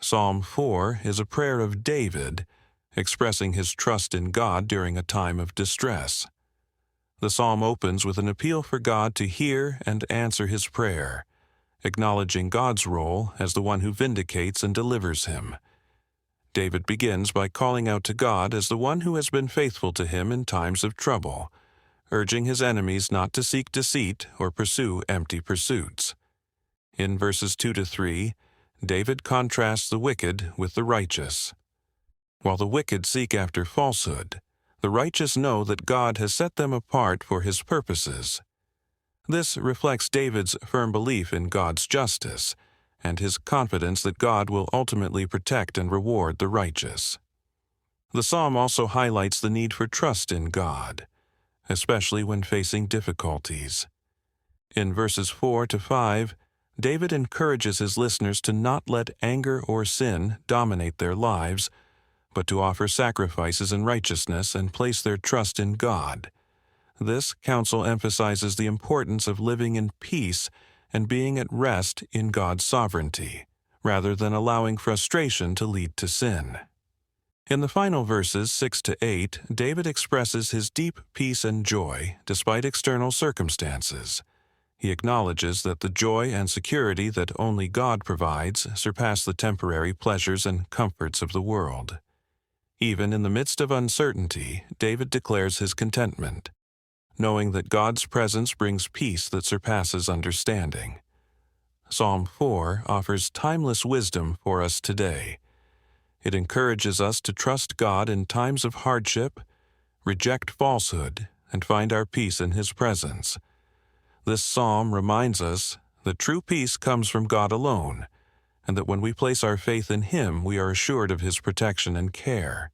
Psalm 4 is a prayer of David, expressing his trust in God during a time of distress. The psalm opens with an appeal for God to hear and answer his prayer, acknowledging God's role as the one who vindicates and delivers him. David begins by calling out to God as the one who has been faithful to him in times of trouble, urging his enemies not to seek deceit or pursue empty pursuits. In verses 2 to 3, David contrasts the wicked with the righteous. While the wicked seek after falsehood, the righteous know that God has set them apart for his purposes. This reflects David's firm belief in God's justice and his confidence that God will ultimately protect and reward the righteous. The psalm also highlights the need for trust in God, especially when facing difficulties. In verses 4 to 5, David encourages his listeners to not let anger or sin dominate their lives, but to offer sacrifices in righteousness and place their trust in God. This counsel emphasizes the importance of living in peace and being at rest in God's sovereignty, rather than allowing frustration to lead to sin. In the final verses 6 to 8, David expresses his deep peace and joy despite external circumstances. He acknowledges that the joy and security that only God provides surpass the temporary pleasures and comforts of the world. Even in the midst of uncertainty, David declares his contentment, knowing that God's presence brings peace that surpasses understanding. Psalm 4 offers timeless wisdom for us today. It encourages us to trust God in times of hardship, reject falsehood, and find our peace in His presence. This psalm reminds us that true peace comes from God alone, and that when we place our faith in Him, we are assured of His protection and care.